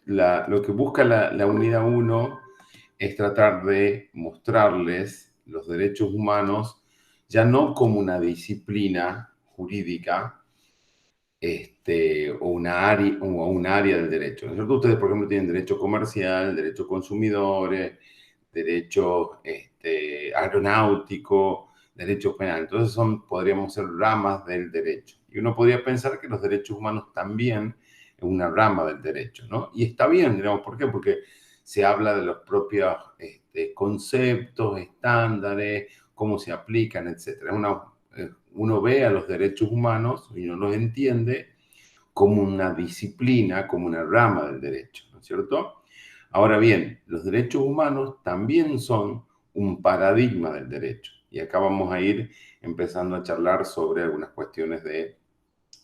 lo que busca la unidad 1 es tratar de mostrarles los derechos humanos ya no como una disciplina jurídica o un área del derecho, ¿no es cierto? Ustedes, por ejemplo, tienen derecho comercial, derecho consumidores, derecho aeronáutico, derecho penal. Entonces podríamos ser ramas del derecho. Y uno podría pensar que los derechos humanos también es una rama del derecho, ¿no? Y está bien, digamos, ¿por qué? Porque se habla de los propios conceptos, estándares, cómo se aplican, etc. Uno ve a los derechos humanos y uno los entiende como una disciplina, como una rama del derecho, ¿no es cierto? Ahora bien, los derechos humanos también son un paradigma del derecho. Y acá vamos a ir empezando a charlar sobre algunas cuestiones de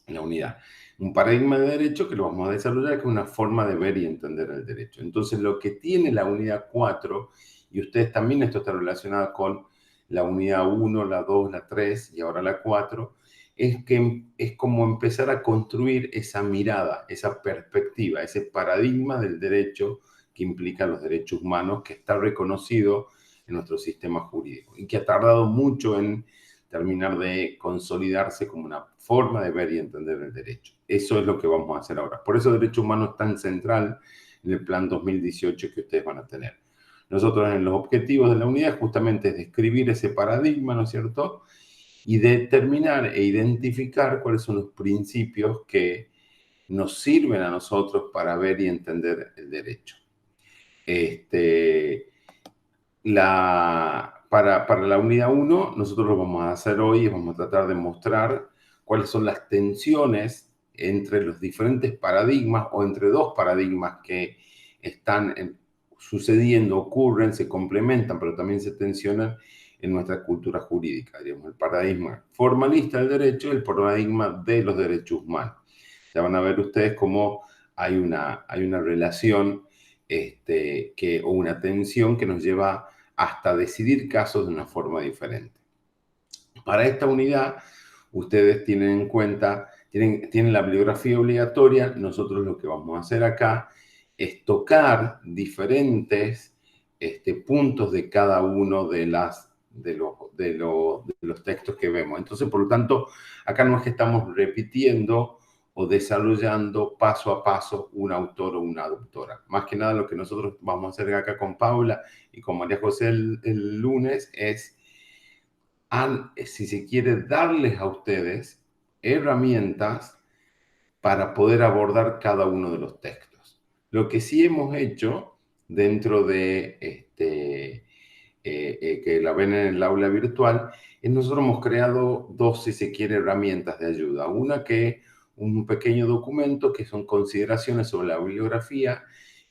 la unidad. Un paradigma de derecho que lo vamos a desarrollar, que es una forma de ver y entender el derecho. Entonces, lo que tiene la unidad 4, y ustedes también esto está relacionado con la unidad 1, la 2, la 3 y ahora la 4, es que es como empezar a construir esa mirada, esa perspectiva, ese paradigma del derecho que implica los derechos humanos, que está reconocido en nuestro sistema jurídico y que ha tardado mucho en terminar de consolidarse como una forma de ver y entender el derecho. Eso es lo que vamos a hacer ahora. Por eso el derecho humano es tan central en el plan 2018 que ustedes van a tener. Nosotros en los objetivos de la unidad justamente es describir ese paradigma, ¿no es cierto? Y determinar e identificar cuáles son los principios que nos sirven a nosotros para ver y entender el derecho. Para la unidad 1, nosotros lo vamos a hacer hoy y vamos a tratar de mostrar cuáles son las tensiones entre los diferentes paradigmas o entre dos paradigmas que están sucediendo, ocurren, se complementan, pero también se tensionan en nuestra cultura jurídica. Digamos, el paradigma formalista del derecho y el paradigma de los derechos humanos. Ya van a ver ustedes cómo hay una relación o una tensión que nos lleva hasta decidir casos de una forma diferente. Para esta unidad, ustedes tienen en cuenta, tienen la bibliografía obligatoria. Nosotros lo que vamos a hacer acá es tocar diferentes puntos de cada uno de los textos que vemos. Entonces, por lo tanto, acá no es que estamos repitiendo o desarrollando paso a paso un autor o una autora. Más que nada lo que nosotros vamos a hacer acá con Paula y con María José el lunes es, si se quiere, darles a ustedes herramientas para poder abordar cada uno de los textos. Lo que sí hemos hecho dentro de que la ven en el aula virtual, es nosotros hemos creado dos, si se quiere, herramientas de ayuda. Una que un pequeño documento que son consideraciones sobre la bibliografía,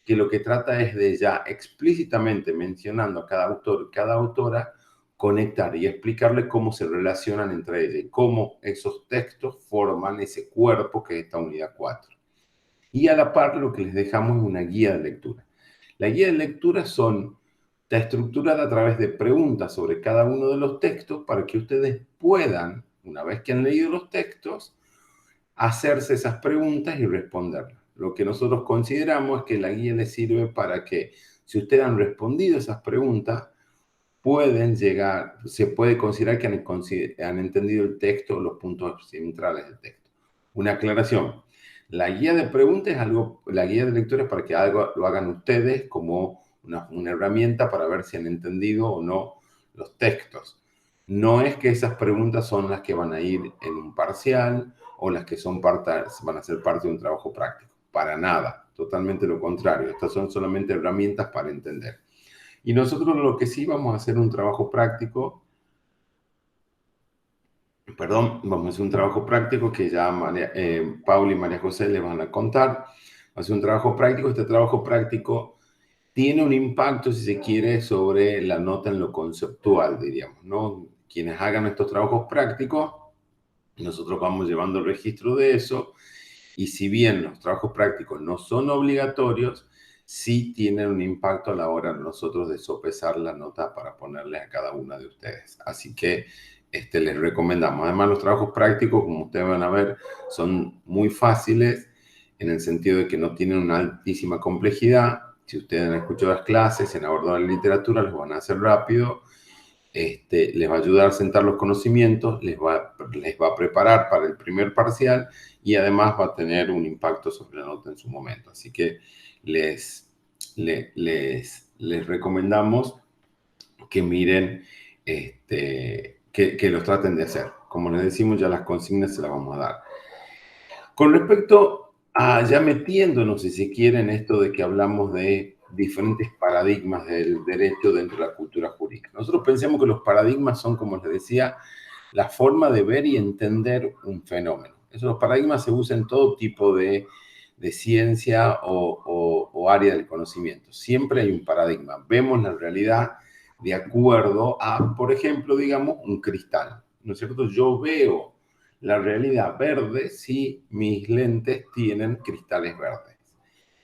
que lo que trata es de ya explícitamente mencionando a cada autor y cada autora, conectar y explicarle cómo se relacionan entre ellas y cómo esos textos forman ese cuerpo que es esta unidad 4. Y a la par lo que les dejamos es una guía de lectura. La guía de lectura está estructurada a través de preguntas sobre cada uno de los textos para que ustedes puedan, una vez que han leído los textos, hacerse esas preguntas y responderlas. Lo que nosotros consideramos es que la guía les sirve para que, si ustedes han respondido esas preguntas, se puede considerar que han entendido el texto, los puntos centrales del texto. Una aclaración. La guía de preguntas la guía de lectura es para que lo hagan ustedes como una herramienta para ver si han entendido o no los textos. No es que esas preguntas son las que van a ir en un parcial o las que van a ser parte de un trabajo práctico. Para nada, totalmente lo contrario. Estas son solamente herramientas para entender. Y nosotros lo que sí vamos a hacer un trabajo práctico, vamos a hacer un trabajo práctico que ya Paula y María José les van a contar. Va a ser un trabajo práctico. Este trabajo práctico tiene un impacto, si se quiere, sobre la nota en lo conceptual, diríamos, ¿no? Quienes hagan estos trabajos prácticos, nosotros vamos llevando el registro de eso, y si bien los trabajos prácticos no son obligatorios, sí tienen un impacto a la hora de nosotros de sopesar la nota para ponerle a cada una de ustedes. Así que les recomendamos. Además, los trabajos prácticos, como ustedes van a ver, son muy fáciles. en el sentido de que no tienen una altísima complejidad. Si ustedes han escuchado las clases en abordar la literatura, los van a hacer rápido. Les va a ayudar a sentar los conocimientos, les va a preparar para el primer parcial y además va a tener un impacto sobre la nota en su momento. Así que les recomendamos que miren, que los traten de hacer. Como les decimos, ya las consignas se las vamos a dar. Con respecto a, ya metiéndonos, si se quiere, en esto de que hablamos de diferentes paradigmas del derecho dentro de la cultura jurídica. Nosotros pensamos que los paradigmas son, como les decía, la forma de ver y entender un fenómeno. Esos paradigmas se usan en todo tipo de ciencia o área del conocimiento. Siempre hay un paradigma. Vemos la realidad de acuerdo a, por ejemplo, digamos, un cristal. ¿No es cierto? Yo veo la realidad verde si mis lentes tienen cristales verdes.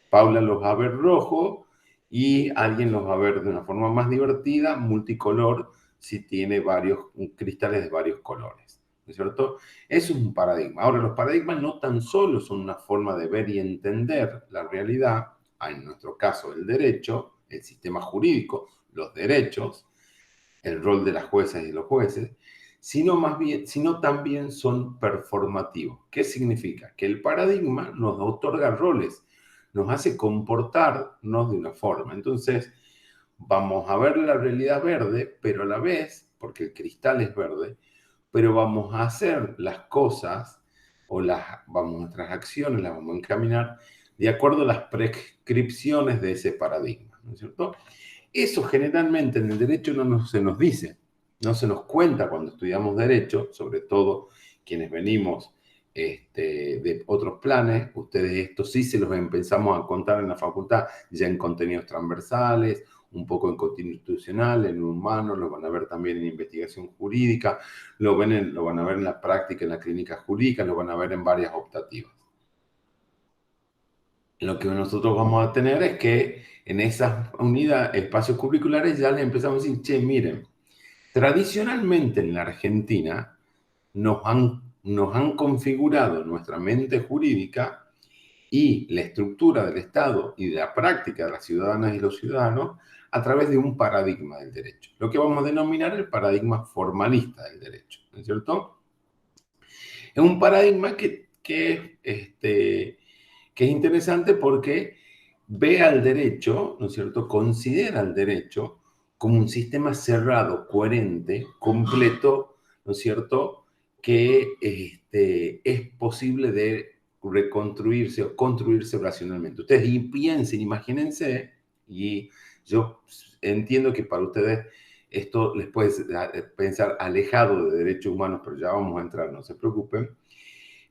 Paula los va a ver rojo y alguien los va a ver de una forma más divertida, multicolor, si tiene varios cristales de varios colores. ¿No es cierto? Eso es un paradigma. Ahora, los paradigmas no tan solo son una forma de ver y entender la realidad, en nuestro caso el derecho, el sistema jurídico, los derechos, el rol de las juezas y los jueces, sino también son performativos. ¿Qué significa? Que el paradigma nos otorga roles, nos hace comportarnos de una forma. Entonces, vamos a ver la realidad verde, pero a la vez, porque el cristal es verde, pero vamos a hacer las cosas o nuestras acciones las vamos a encaminar de acuerdo a las prescripciones de ese paradigma, ¿no es cierto? Eso generalmente en el derecho no se nos dice, no se nos cuenta cuando estudiamos derecho, sobre todo quienes venimos de otros planes. Ustedes esto sí se los empezamos a contar en la facultad, ya en contenidos transversales, un poco en constitucional, en humano, lo van a ver también en investigación jurídica, lo van a ver en la práctica, en la clínica jurídica, lo van a ver en varias optativas. Lo que nosotros vamos a tener es que en esas unidades, espacios curriculares, ya les empezamos a decir, che, miren, tradicionalmente en la Argentina nos han configurado nuestra mente jurídica y la estructura del Estado y de la práctica de las ciudadanas y los ciudadanos a través de un paradigma del derecho, lo que vamos a denominar el paradigma formalista del derecho, ¿no es cierto? Es un paradigma que es interesante porque ve al derecho, ¿no es cierto? Considera al derecho como un sistema cerrado, coherente, completo, ¿no es cierto? Que es posible de reconstruirse o construirse racionalmente. Ustedes piensen, imagínense, y yo entiendo que para ustedes esto les puede pensar alejado de derechos humanos, pero ya vamos a entrar, no se preocupen.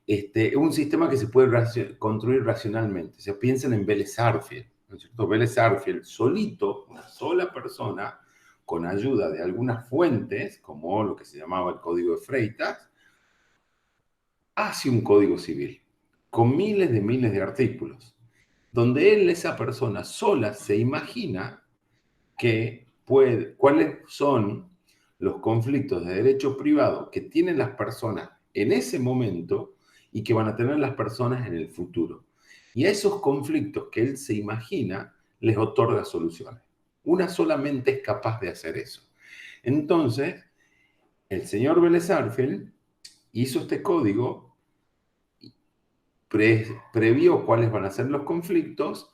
Es un sistema que se puede construir racionalmente. O sea, piensen en Vélez Sarsfield, ¿no es cierto? Vélez Sarsfield solito, una sola persona, con ayuda de algunas fuentes, como lo que se llamaba el Código de Freitas, hace un código civil con miles de artículos, donde él, esa persona sola, se imagina cuáles son los conflictos de derecho privado que tienen las personas en ese momento y que van a tener las personas en el futuro. Y a esos conflictos que él se imagina les otorga soluciones. Una solamente es capaz de hacer eso. Entonces, el señor Vélez Sarsfield hizo este código, previó cuáles van a ser los conflictos,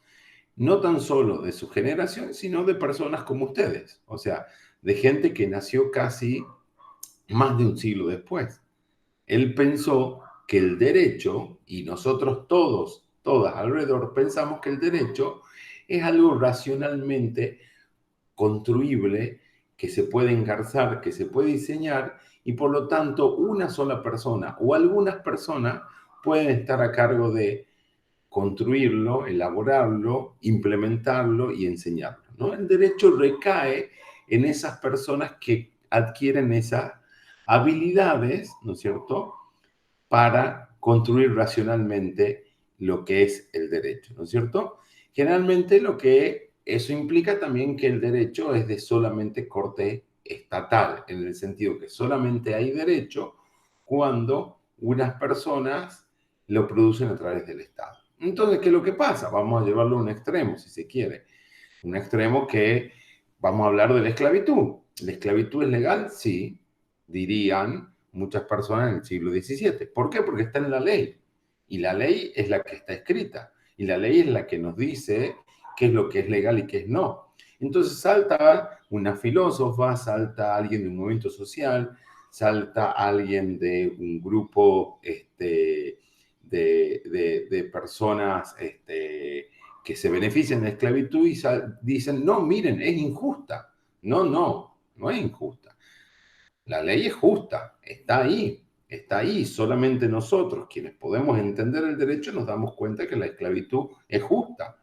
no tan solo de su generación, sino de personas como ustedes, o sea, de gente que nació casi más de un siglo después. Él pensó que el derecho, y nosotros todas alrededor, pensamos que el derecho es algo racionalmente construible, que se puede engarzar, que se puede diseñar, y por lo tanto una sola persona o algunas personas pueden estar a cargo de construirlo, elaborarlo, implementarlo y enseñarlo, ¿no? El derecho recae en esas personas que adquieren esas habilidades, ¿no es cierto?, para construir racionalmente lo que es el derecho, ¿no es cierto? Generalmente eso implica también que el derecho es de solamente corte estatal, en el sentido que solamente hay derecho cuando unas personas lo producen a través del Estado. Entonces, ¿qué es lo que pasa? Vamos a llevarlo a un extremo, si se quiere. Un extremo que vamos a hablar de la esclavitud. ¿La esclavitud es legal? Sí, dirían muchas personas en el siglo XVII. ¿Por qué? Porque está en la ley. Y la ley es la que está escrita. Y la ley es la que nos dice qué es lo que es legal y qué es no. Entonces salta una filósofa, salta alguien de un movimiento social, salta alguien de un grupo de personas que se benefician de la esclavitud y dicen, no, miren, es injusta. No, no, no es injusta. La ley es justa, está ahí, está ahí. Solamente nosotros, quienes podemos entender el derecho, nos damos cuenta que la esclavitud es justa.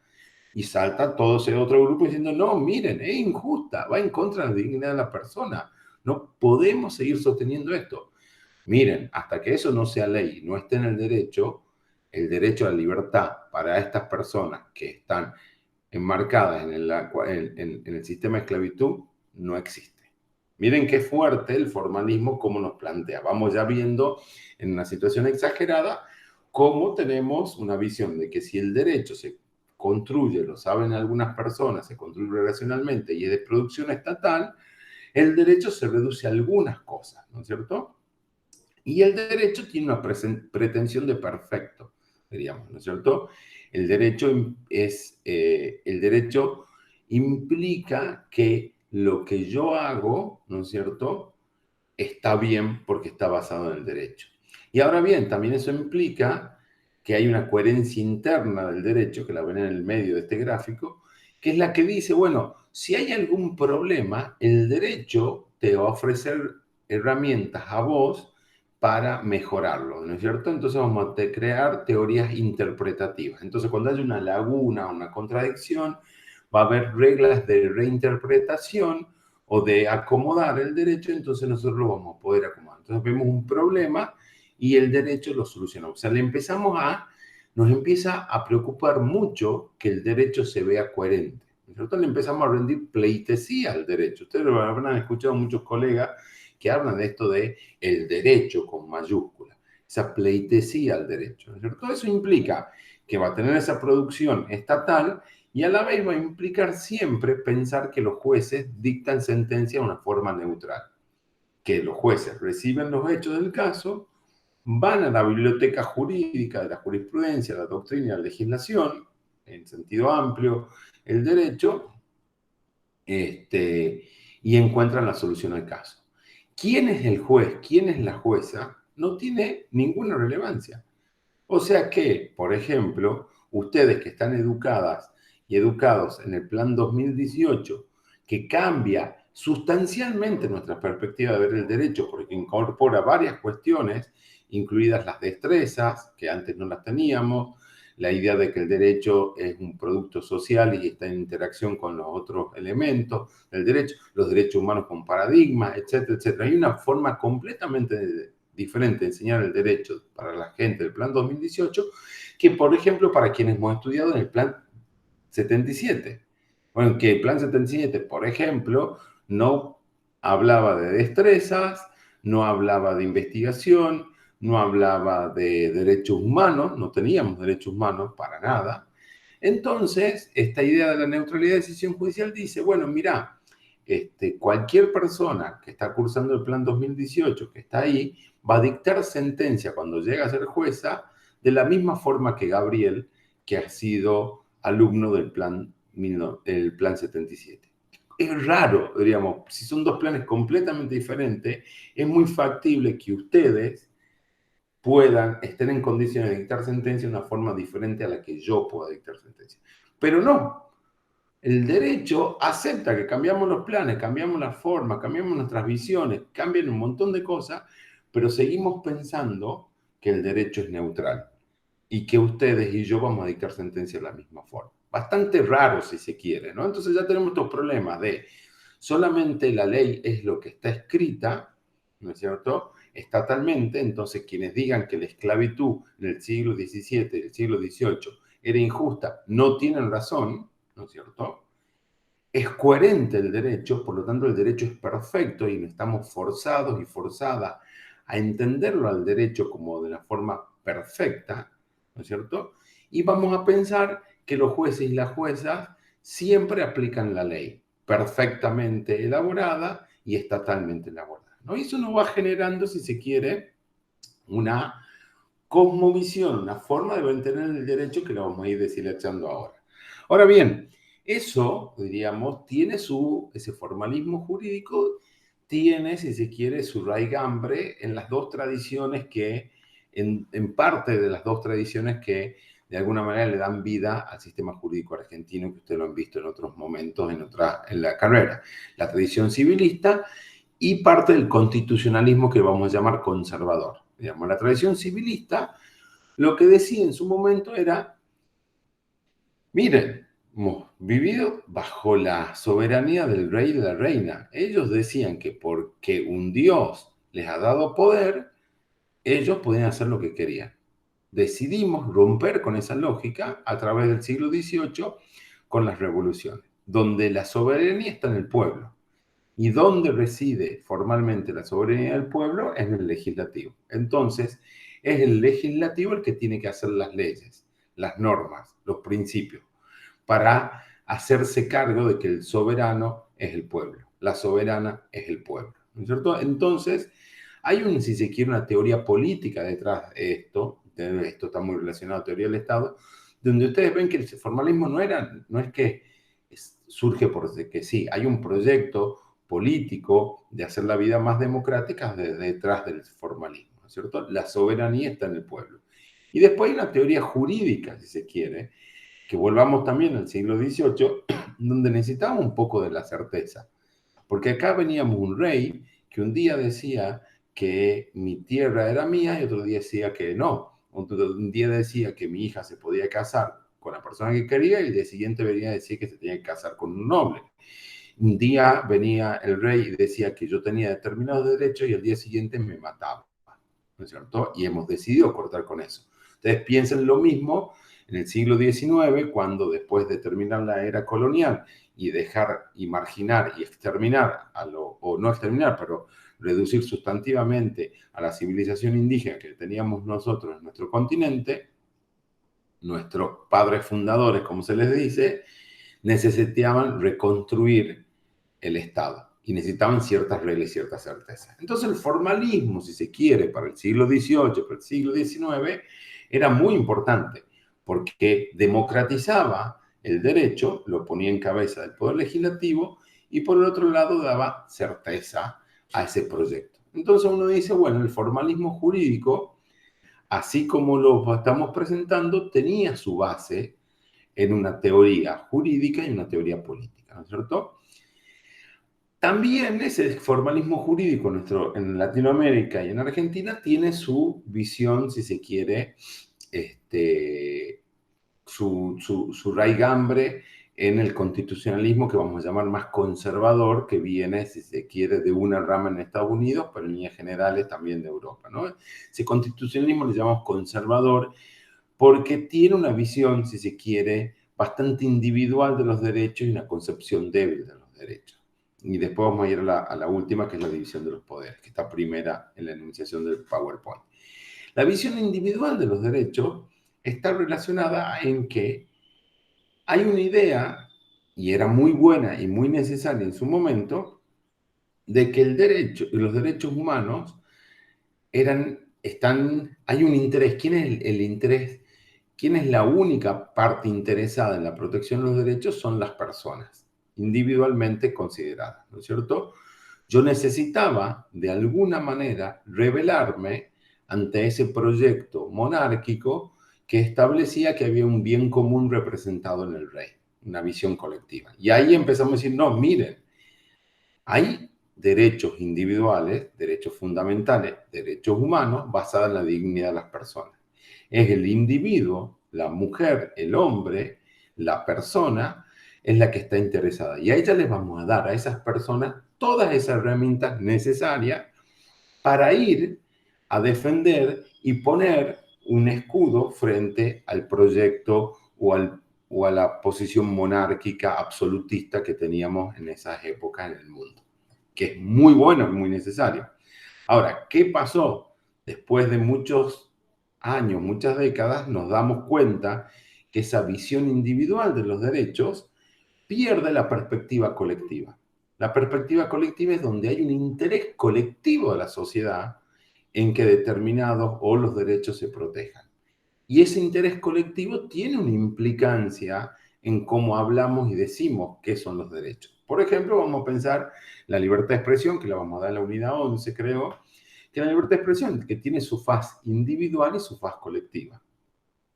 Y salta todo ese otro grupo diciendo, no, miren, es injusta, va en contra de la dignidad de la persona. No podemos seguir sosteniendo esto. Miren, hasta que eso no sea ley, no esté en el derecho a la libertad para estas personas que están enmarcadas en el sistema de esclavitud, no existe. Miren qué fuerte el formalismo como nos plantea. Vamos ya viendo en una situación exagerada cómo tenemos una visión de que si el derecho se construye, lo saben algunas personas, se construye racionalmente y es de producción estatal, el derecho se reduce a algunas cosas, ¿no es cierto? Y el derecho tiene una pretensión de perfecto, diríamos, ¿no es cierto? El derecho implica que lo que yo hago, ¿no es cierto?, está bien porque está basado en el derecho. Y ahora bien, también eso implica que hay una coherencia interna del derecho, que la ven en el medio de este gráfico, que es la que dice, bueno, si hay algún problema, el derecho te va a ofrecer herramientas a vos para mejorarlo, ¿no es cierto? Entonces vamos a crear teorías interpretativas. Entonces cuando hay una laguna, una contradicción, va a haber reglas de reinterpretación o de acomodar el derecho, entonces nosotros lo vamos a poder acomodar. Entonces vemos un problema y el derecho lo solucionamos. O sea, nos empieza a preocupar mucho que el derecho se vea coherente. Nosotros le empezamos a rendir pleitesía al derecho. Ustedes lo habrán escuchado muchos colegas que hablan de esto de el derecho con mayúscula, esa pleitesía al derecho, ¿no es cierto? Eso implica que va a tener esa producción estatal y a la vez va a implicar siempre pensar que los jueces dictan sentencia de una forma neutral, que los jueces reciben los hechos del caso, van a la biblioteca jurídica de la jurisprudencia, la doctrina y la legislación, en sentido amplio, el derecho, y encuentran la solución al caso. ¿Quién es el juez? ¿Quién es la jueza? No tiene ninguna relevancia. O sea que, por ejemplo, ustedes que están educadas y educados en el Plan 2018, que cambia sustancialmente nuestra perspectiva de ver el derecho, porque incorpora varias cuestiones, incluidas las destrezas, que antes no las teníamos, la idea de que el derecho es un producto social y está en interacción con los otros elementos del derecho, los derechos humanos con paradigmas, etcétera, etcétera. Hay una forma completamente diferente de enseñar el derecho para la gente del Plan 2018 que, por ejemplo, para quienes hemos estudiado en el Plan 77. Bueno, que el Plan 77, por ejemplo, no hablaba de destrezas, no hablaba de investigación, no hablaba de derechos humanos, no teníamos derechos humanos para nada. Entonces, esta idea de la neutralidad de decisión judicial dice, bueno, mira, cualquier persona que está cursando el Plan 2018, que está ahí, va a dictar sentencia cuando llega a ser jueza de la misma forma que Gabriel, que ha sido alumno del plan 77. Es raro, diríamos, si son dos planes completamente diferentes, es muy factible que ustedes estén en condiciones de dictar sentencia de una forma diferente a la que yo pueda dictar sentencia. Pero no, el derecho acepta que cambiamos los planes, cambiamos la forma, cambiamos nuestras visiones, cambian un montón de cosas, pero seguimos pensando que el derecho es neutral y que ustedes y yo vamos a dictar sentencia de la misma forma. Bastante raro si se quiere, ¿no? Entonces ya tenemos estos problemas de solamente la ley es lo que está escrita, ¿no es cierto? Estatalmente, entonces quienes digan que la esclavitud en el siglo XVII y el siglo XVIII era injusta, no tienen razón, ¿no es cierto? Es coherente el derecho, por lo tanto el derecho es perfecto y no estamos forzados y forzadas a entenderlo al derecho como de la forma perfecta, ¿no es cierto? y vamos a pensar que los jueces y las juezas siempre aplican la ley perfectamente elaborada y estatalmente elaborada, ¿no? Y eso nos va generando, si se quiere, una cosmovisión, una forma de entender el derecho que lo vamos a ir deshilachando ahora. Ahora bien, eso, diríamos, tiene ese formalismo jurídico, tiene, si se quiere, su raigambre en las dos tradiciones que, en parte de las dos tradiciones que de alguna manera le dan vida al sistema jurídico argentino, que ustedes lo han visto en otros momentos en la carrera. La tradición civilista y parte del constitucionalismo que vamos a llamar conservador. Digamos, la tradición civilista lo que decía en su momento era, miren, hemos vivido bajo la soberanía del rey y de la reina. Ellos decían que porque un dios les ha dado poder, ellos podían hacer lo que querían. Decidimos romper con esa lógica a través del siglo XVIII con las revoluciones, donde la soberanía está en el pueblo. ¿Y dónde reside formalmente la soberanía del pueblo? En el legislativo. Entonces, es el legislativo el que tiene que hacer las leyes, las normas, los principios, para hacerse cargo de que el soberano es el pueblo, la soberana es el pueblo, ¿no es cierto? Entonces, hay si se quiere, una teoría política detrás de esto está muy relacionado a la teoría del Estado, donde ustedes ven que el formalismo no es que surge porque sí, hay un proyecto político de hacer la vida más democrática detrás del formalismo, ¿no es cierto? La soberanía está en el pueblo. Y después hay una teoría jurídica, si se quiere, que volvamos también al siglo XVIII, donde necesitábamos un poco de la certeza. Porque acá veníamos un rey que un día decía que mi tierra era mía y otro día decía que no. Un día decía que mi hija se podía casar con la persona que quería y el día siguiente venía a decir que se tenía que casar con un noble. Un día venía el rey y decía que yo tenía determinados derechos y al día siguiente me mataba, ¿no es cierto? Y hemos decidido cortar con eso. Ustedes piensen lo mismo en el siglo XIX, cuando después de terminar la era colonial y dejar y marginar y exterminar, o no exterminar, pero reducir sustantivamente a la civilización indígena que teníamos nosotros en nuestro continente, nuestros padres fundadores, como se les dice, necesitaban reconstruir el Estado y necesitaban ciertas reglas y ciertas certezas. Entonces el formalismo, si se quiere, para el siglo XVIII, para el siglo XIX, era muy importante porque democratizaba el derecho, lo ponía en cabeza del Poder Legislativo y por el otro lado daba certeza a ese proyecto. Entonces uno dice, bueno, el formalismo jurídico, así como lo estamos presentando, tenía su base en una teoría jurídica y una teoría política, ¿no es cierto? También ese formalismo jurídico en Latinoamérica y en Argentina tiene su visión, si se quiere, su raigambre en el constitucionalismo que vamos a llamar más conservador, que viene, si se quiere, de una rama en Estados Unidos, pero en líneas generales también de Europa, ¿no? Ese constitucionalismo le llamamos conservador porque tiene una visión, si se quiere, bastante individual de los derechos y una concepción débil de los derechos. Y después vamos a ir a la última, que es la división de los poderes, que está primera en la enunciación del PowerPoint. La visión individual de los derechos está relacionada en que hay una idea, y era muy buena y muy necesaria en su momento, de que el derecho y los derechos humanos hay un interés. ¿Quién es el interés? ¿Quién es la única parte interesada en la protección de los derechos? Son las personas, individualmente consideradas, ¿no es cierto? Yo necesitaba, de alguna manera, rebelarme ante ese proyecto monárquico que establecía que había un bien común representado en el rey, una visión colectiva. Y ahí empezamos a decir, no, miren, hay derechos individuales, derechos fundamentales, derechos humanos basados en la dignidad de las personas. Es el individuo, la mujer, el hombre, la persona, es la que está interesada. Y a ella les vamos a dar a esas personas todas esas herramientas necesarias para ir a defender y poner un escudo frente al proyecto o a la posición monárquica absolutista que teníamos en esas épocas en el mundo, que es muy bueno y muy necesario. Ahora, ¿qué pasó? Después de muchos años, muchas décadas, nos damos cuenta que esa visión individual de los derechos pierde la perspectiva colectiva. La perspectiva colectiva es donde hay un interés colectivo de la sociedad en que determinados o los derechos se protejan. Y ese interés colectivo tiene una implicancia en cómo hablamos y decimos qué son los derechos. Por ejemplo, vamos a pensar la libertad de expresión, que la vamos a dar en la unidad 11, creo, que la libertad de expresión que tiene su faz individual y su faz colectiva.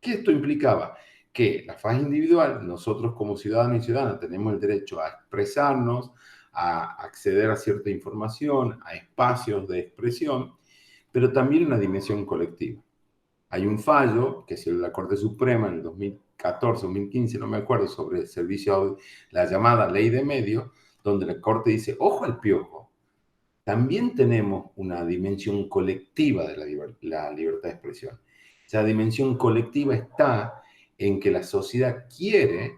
¿Qué esto implicaba? Que la faz individual, nosotros como ciudadanos y ciudadanas tenemos el derecho a expresarnos, a acceder a cierta información, a espacios de expresión, pero también una dimensión colectiva. Hay un fallo que es la Corte Suprema en el 2014, 2015, no me acuerdo, sobre el servicio, la llamada ley de medios, donde la Corte dice, ojo al piojo, también tenemos una dimensión colectiva de la libertad de expresión. Esa dimensión colectiva está en que la sociedad quiere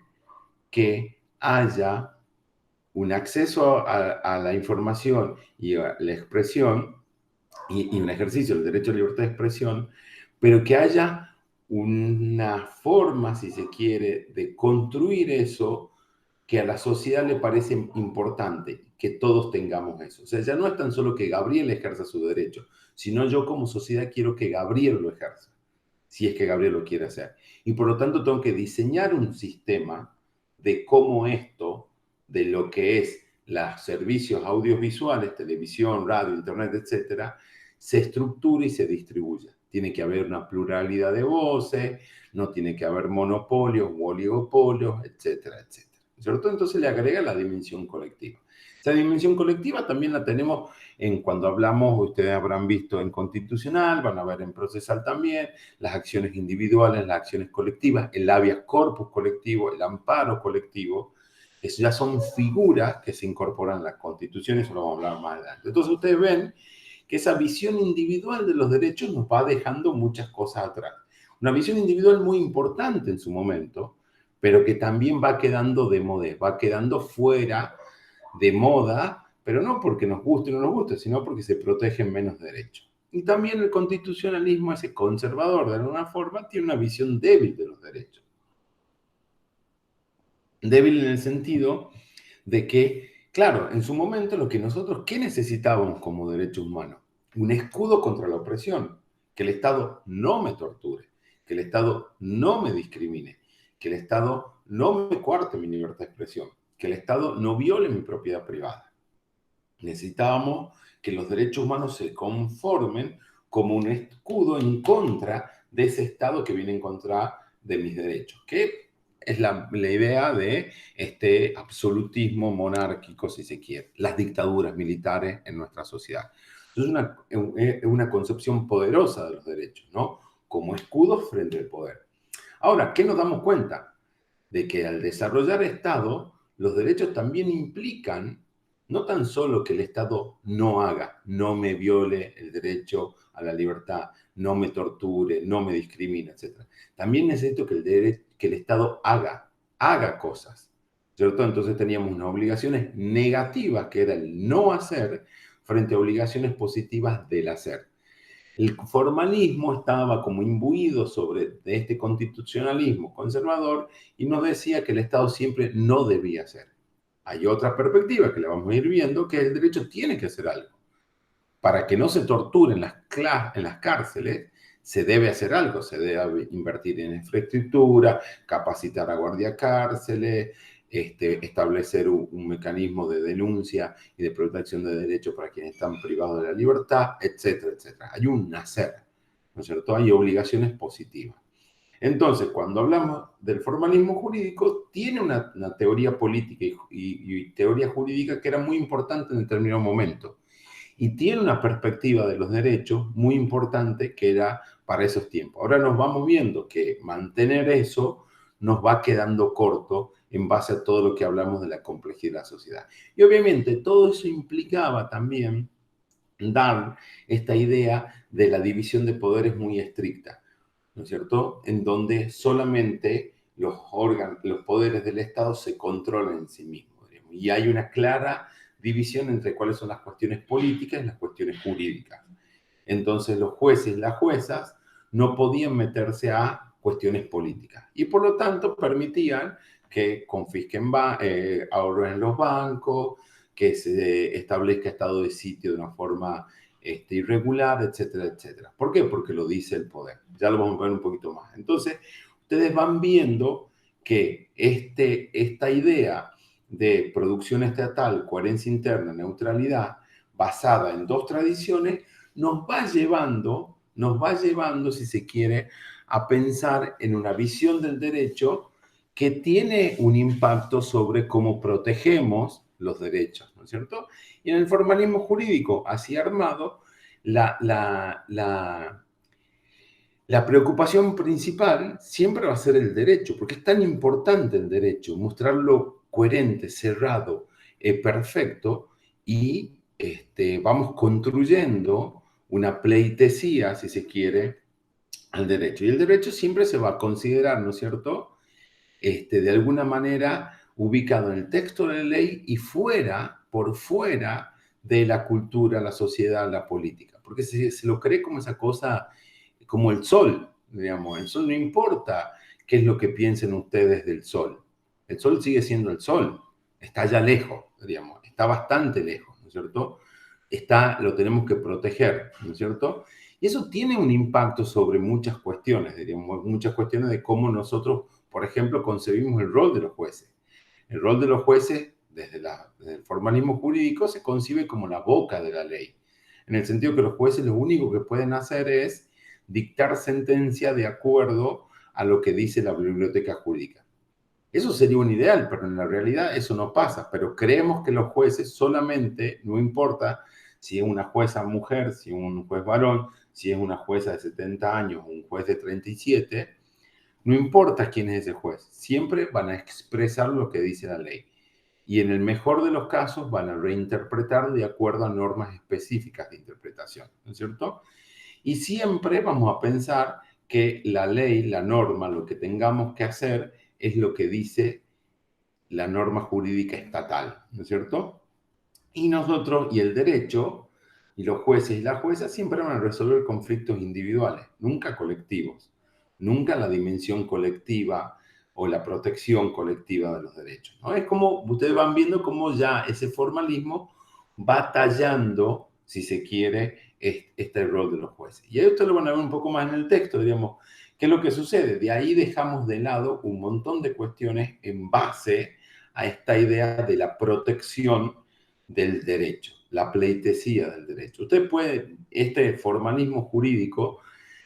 que haya un acceso a la información y a la expresión y un ejercicio del derecho a la libertad de expresión, pero que haya una forma, si se quiere, de construir eso que a la sociedad le parece importante, que todos tengamos eso. O sea, ya no es tan solo que Gabriel ejerza su derecho, sino yo como sociedad quiero que Gabriel lo ejerza, si es que Gabriel lo quiere hacer. Y por lo tanto tengo que diseñar un sistema de cómo esto, de lo que es los servicios audiovisuales, televisión, radio, internet, etcétera, se estructura y se distribuya. Tiene que haber una pluralidad de voces, no tiene que haber monopolios u oligopolios, etcétera, etcétera. ¿Cierto? Entonces le agrega la dimensión colectiva. Esa dimensión colectiva también la tenemos en cuando hablamos, ustedes habrán visto en constitucional, van a ver en procesal también, las acciones individuales, las acciones colectivas, el habeas corpus colectivo, el amparo colectivo, eso ya son figuras que se incorporan en las constituciones, eso lo vamos a hablar más adelante. Entonces ustedes ven que esa visión individual de los derechos nos va dejando muchas cosas atrás. Una visión individual muy importante en su momento, pero que también va quedando de moda, va quedando fuera de moda, pero no porque nos guste o no nos guste, sino porque se protegen menos derechos. Y también el constitucionalismo, ese conservador de alguna forma, tiene una visión débil de los derechos. Débil en el sentido de que, claro, en su momento lo que nosotros, ¿qué necesitábamos como derechos humanos? Un escudo contra la opresión, que el Estado no me torture, que el Estado no me discrimine, que el Estado no me coarte mi libertad de expresión, que el Estado no viole mi propiedad privada. Necesitábamos que los derechos humanos se conformen como un escudo en contra de ese Estado que viene en contra de mis derechos, que es la idea de este absolutismo monárquico, si se quiere, las dictaduras militares en nuestra sociedad. Es una concepción poderosa de los derechos, ¿no? Como escudos frente al poder. Ahora, ¿qué nos damos cuenta? De que al desarrollar Estado, los derechos también implican no tan solo que el Estado no haga, no me viole el derecho a la libertad, no me torture, no me discrimine, etc. También necesito que el Estado haga cosas, ¿cierto? Entonces teníamos unas obligaciones negativas, que era el no hacer, frente a obligaciones positivas del hacer. El formalismo estaba como imbuido de este constitucionalismo conservador y nos decía que el Estado siempre no debía hacer. Hay otra perspectiva que la vamos a ir viendo, que el derecho tiene que hacer algo. Para que no se torturen en las cárceles, se debe hacer algo, se debe invertir en infraestructura, capacitar a guardia cárceles, establecer un mecanismo de denuncia y de protección de derechos para quienes están privados de la libertad, etcétera, etcétera. Hay un hacer, ¿no es cierto? Hay obligaciones positivas. Entonces, cuando hablamos del formalismo jurídico, tiene una teoría política y teoría jurídica que era muy importante en determinado momento. Y tiene una perspectiva de los derechos muy importante que era para esos tiempos. Ahora nos vamos viendo que mantener eso nos va quedando corto en base a todo lo que hablamos de la complejidad de la sociedad. Y obviamente todo eso implicaba también dar esta idea de la división de poderes muy estricta, ¿no es cierto? En donde solamente los poderes del Estado se controlan en sí mismos, digamos. Y hay una clara división entre cuáles son las cuestiones políticas y las cuestiones jurídicas. Entonces los jueces y las juezas no podían meterse a cuestiones políticas. Y por lo tanto permitían que confisquen ahorros en los bancos, que se establezca estado de sitio de una forma irregular, etcétera, etcétera. ¿Por qué? Porque lo dice el poder. Ya lo vamos a ver un poquito más. Entonces, ustedes van viendo que esta idea de producción estatal, coherencia interna, neutralidad, basada en dos tradiciones, nos va llevando, si se quiere, a pensar en una visión del derecho que tiene un impacto sobre cómo protegemos los derechos, ¿no es cierto? Y en el formalismo jurídico así armado, la preocupación principal siempre va a ser el derecho, porque es tan importante el derecho, mostrarlo coherente, cerrado, perfecto, y vamos construyendo una pleitesía, si se quiere, al derecho. Y el derecho siempre se va a considerar, ¿no es cierto?, de alguna manera ubicado en el texto de la ley y por fuera de la cultura, la sociedad, la política. Porque se lo cree como esa cosa, como el sol, digamos. El sol no importa qué es lo que piensen ustedes del sol. El sol sigue siendo el sol. Está ya lejos, digamos. Está bastante lejos, ¿no es cierto? Lo tenemos que proteger, ¿no es cierto? Y eso tiene un impacto sobre muchas cuestiones, diríamos, muchas cuestiones de cómo nosotros, por ejemplo, concebimos el rol de los jueces. El rol de los jueces, desde el formalismo jurídico, se concibe como la boca de la ley, en el sentido que los jueces lo único que pueden hacer es dictar sentencia de acuerdo a lo que dice la biblioteca jurídica. Eso sería un ideal, pero en la realidad eso no pasa. Pero creemos que los jueces solamente, no importa si es una jueza mujer, si es un juez varón, si es una jueza de 70 años o un juez de 37, no importa quién es ese juez, siempre van a expresar lo que dice la ley. Y en el mejor de los casos van a reinterpretar de acuerdo a normas específicas de interpretación, ¿no es cierto? Y siempre vamos a pensar que la ley, la norma, lo que tengamos que hacer es lo que dice la norma jurídica estatal, ¿no es cierto? Y nosotros, y el derecho, y los jueces y las juezas siempre van a resolver conflictos individuales, nunca colectivos, nunca la dimensión colectiva o la protección colectiva de los derechos, ¿no? Es como, ustedes van viendo cómo ya ese formalismo va tallando, si se quiere, este rol de los jueces. Y ahí ustedes lo van a ver un poco más en el texto, diríamos, ¿qué es lo que sucede? De ahí dejamos de lado un montón de cuestiones en base a esta idea de la protección del derecho, la pleitesía del derecho. Usted puede, este formalismo jurídico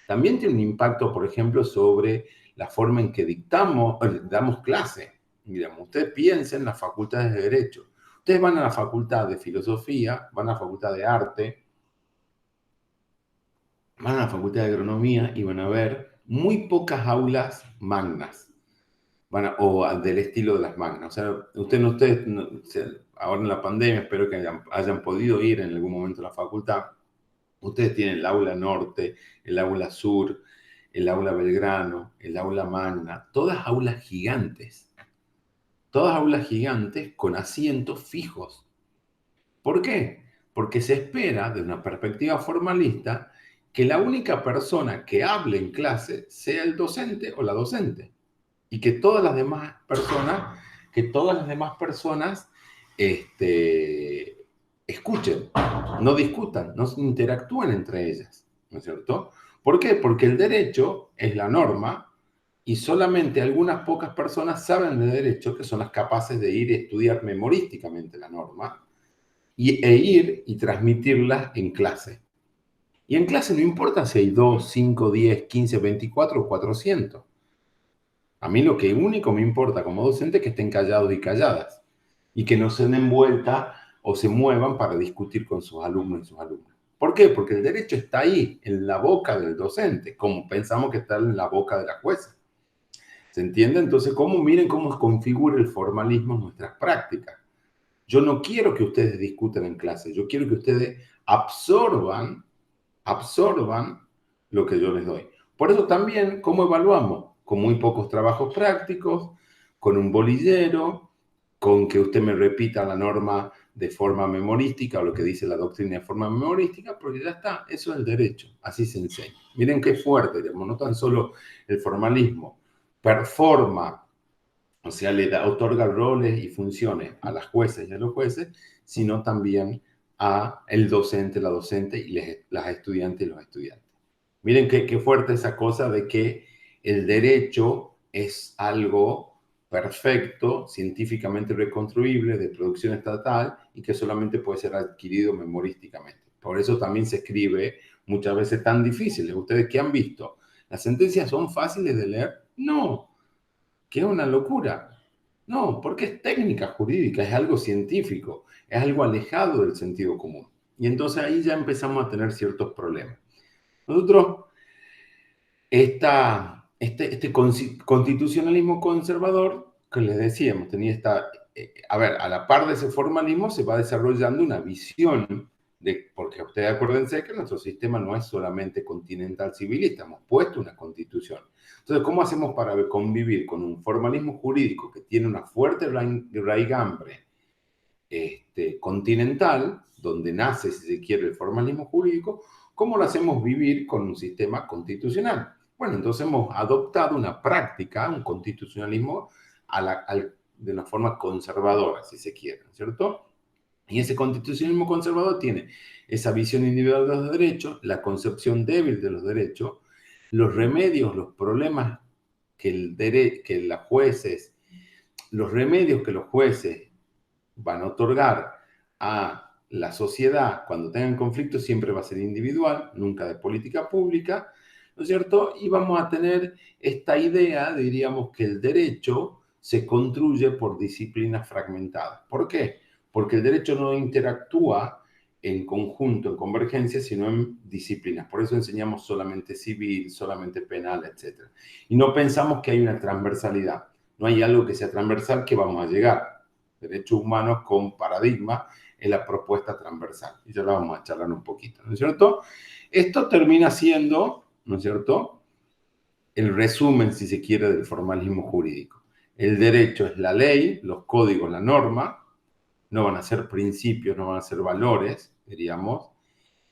también tiene un impacto, por ejemplo, sobre la forma en que damos clase. Digamos, ustedes piensen en las facultades de derecho. Ustedes van a la facultad de filosofía, van a la facultad de arte, van a la facultad de agronomía y van a ver muy pocas aulas magnas. O del estilo de las magnas. O sea, ustedes ahora en la pandemia, espero que hayan podido ir en algún momento a la facultad. Ustedes tienen el aula norte, el aula sur, el aula Belgrano, el aula magna, todas aulas gigantes con asientos fijos. ¿Por qué? Porque se espera, de una perspectiva formalista, que la única persona que hable en clase sea el docente o la docente. Y que todas las demás personas escuchen, no discutan, no interactúen entre ellas, ¿no es cierto? ¿Por qué? Porque el derecho es la norma y solamente algunas pocas personas saben de derecho, que son las capaces de ir a estudiar memorísticamente la norma e ir y transmitirla en clase. Y en clase no importa si hay 2, 5, 10, 15, 24 o 400. A mí lo que único me importa como docente es que estén callados y calladas y que no se den vuelta o se muevan para discutir con sus alumnos y sus alumnas. ¿Por qué? Porque el derecho está ahí, en la boca del docente, como pensamos que está en la boca de la jueza. ¿Se entiende? Entonces, miren cómo configura el formalismo en nuestras prácticas. Yo no quiero que ustedes discutan en clase, yo quiero que ustedes absorban lo que yo les doy. Por eso también, ¿cómo evaluamos? Con muy pocos trabajos prácticos, con un bolillero, con que usted me repita la norma de forma memorística o lo que dice la doctrina de forma memorística, porque ya está, eso es el derecho, así se enseña. Miren qué fuerte, digamos, no tan solo el formalismo performa, o sea, otorga roles y funciones a las jueces y a los jueces, sino también a el docente, la docente y las estudiantes y los estudiantes. Miren qué fuerte esa cosa de que el derecho es algo perfecto, científicamente reconstruible, de producción estatal y que solamente puede ser adquirido memorísticamente. Por eso también se escribe muchas veces tan difíciles. ¿Ustedes qué han visto? ¿Las sentencias son fáciles de leer? No, que es una locura. No, porque es técnica jurídica, es algo científico, es algo alejado del sentido común. Y entonces ahí ya empezamos a tener ciertos problemas. Nosotros, este constitucionalismo conservador, que les decíamos, tenía a ver, a la par de ese formalismo se va desarrollando una visión porque ustedes acuérdense que nuestro sistema no es solamente continental civilista, hemos puesto una constitución. Entonces, ¿cómo hacemos para convivir con un formalismo jurídico que tiene una fuerte raigambre continental, donde nace, si se quiere, el formalismo jurídico? ¿Cómo lo hacemos vivir con un sistema constitucional? Bueno, entonces hemos adoptado una práctica, un constitucionalismo de una forma conservadora, si se quiere, ¿cierto? Y ese constitucionalismo conservador tiene esa visión individual de los derechos, la concepción débil de los derechos, los remedios, los problemas que los jueces van a otorgar a la sociedad cuando tengan conflictos siempre va a ser individual, nunca de política pública, ¿no es cierto? Y vamos a tener esta idea, diríamos, que el derecho se construye por disciplinas fragmentadas. ¿Por qué? Porque el derecho no interactúa en conjunto, en convergencia, sino en disciplinas. Por eso enseñamos solamente civil, solamente penal, etc. Y no pensamos que hay una transversalidad. No hay algo que sea transversal que vamos a llegar. Derechos humanos con paradigma es la propuesta transversal. Y ya la vamos a charlar un poquito, ¿no es cierto? Esto termina siendo, ¿no es cierto?, el resumen, si se quiere, del formalismo jurídico. El derecho es la ley, los códigos, la norma, no van a ser principios, no van a ser valores, diríamos.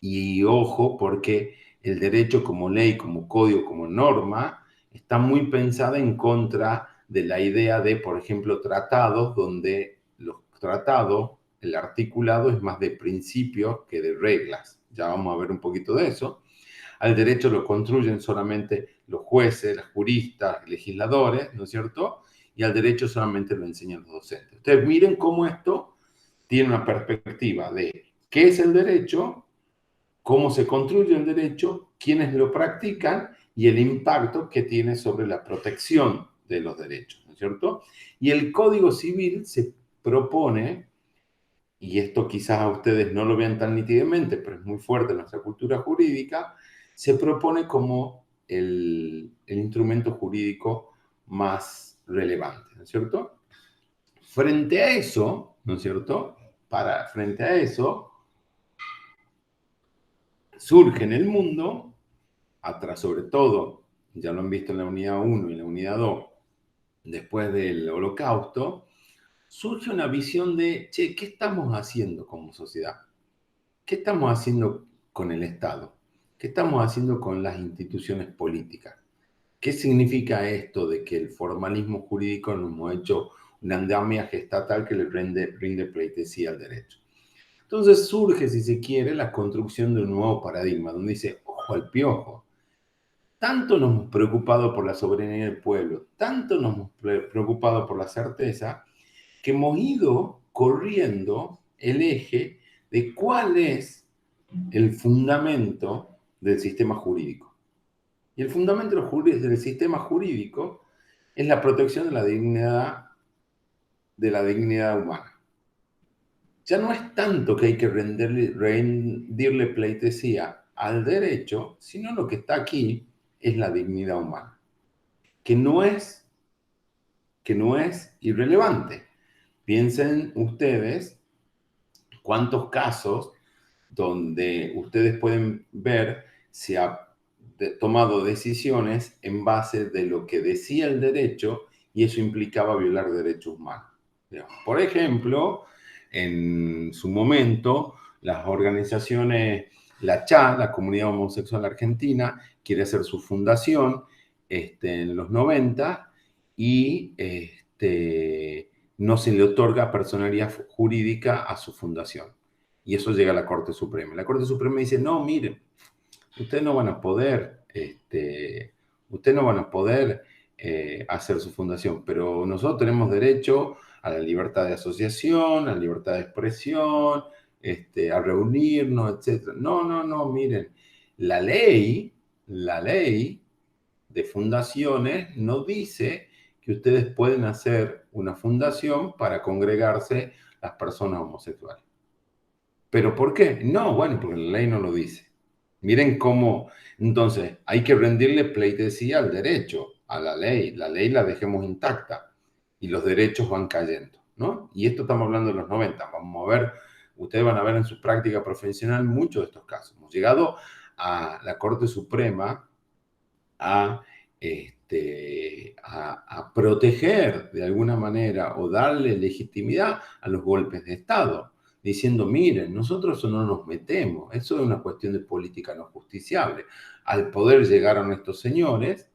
Y ojo, porque el derecho como ley, como código, como norma, está muy pensada en contra de la idea de, por ejemplo, tratados, donde los tratados, el articulado es más de principios que de reglas. Ya vamos a ver un poquito de eso. Al derecho lo construyen solamente los jueces, los juristas, legisladores, ¿no es cierto? Y al derecho solamente lo enseñan los docentes. Ustedes miren cómo esto tiene una perspectiva de qué es el derecho, cómo se construye el derecho, quiénes lo practican y el impacto que tiene sobre la protección de los derechos, ¿no es cierto? Y el Código Civil se propone, y esto quizás a ustedes no lo vean tan nítidamente, pero es muy fuerte en nuestra cultura jurídica, se propone como el instrumento jurídico más relevante, ¿no es cierto? Frente a eso, ¿no es cierto? Frente a eso, surge en el mundo, sobre todo, ya lo han visto en la unidad 1 y en la unidad 2, después del Holocausto, surge una visión de, che, ¿qué estamos haciendo como sociedad? ¿Qué estamos haciendo con el Estado? ¿Qué estamos haciendo con las instituciones políticas? ¿Qué significa esto de que el formalismo jurídico nos hemos hecho un andamiaje estatal que le rinde pleitesía al derecho? Entonces surge, si se quiere, la construcción de un nuevo paradigma, donde dice, ojo al piojo, tanto nos hemos preocupado por la soberanía del pueblo, tanto nos hemos preocupado por la certeza, que hemos ido corriendo el eje de cuál es el fundamento del sistema jurídico. Y el fundamento del sistema jurídico es la protección de la dignidad humana. Ya no es tanto que hay que rendirle pleitesía al derecho, sino lo que está aquí es la dignidad humana, que no es irrelevante. Piensen ustedes cuántos casos donde ustedes pueden ver se ha tomado decisiones en base de lo que decía el derecho y eso implicaba violar derechos humanos. Por ejemplo, en su momento, las organizaciones, la CHA, la Comunidad Homosexual Argentina, quiere hacer su fundación en los 90 y no se le otorga personalidad jurídica a su fundación. Y eso llega a la Corte Suprema. La Corte Suprema dice, no, miren, ustedes no van a poder, ustedes no van a poder hacer su fundación, pero nosotros tenemos derecho a la libertad de asociación, a la libertad de expresión, a reunirnos, etc. No, no, no, miren, la ley de fundaciones no dice que ustedes pueden hacer una fundación para congregarse las personas homosexuales. ¿Pero por qué? No, bueno, porque la ley no lo dice. Miren cómo, entonces, hay que rendirle pleitesía al derecho, a la ley la dejemos intacta y los derechos van cayendo, ¿no? Y esto estamos hablando de los 90, vamos a ver, ustedes van a ver en su práctica profesional muchos de estos casos. Hemos llegado a la Corte Suprema a, a proteger de alguna manera o darle legitimidad a los golpes de Estado, diciendo, miren, nosotros eso no nos metemos, eso es una cuestión de política no justiciable. Al poder llegaron estos señores,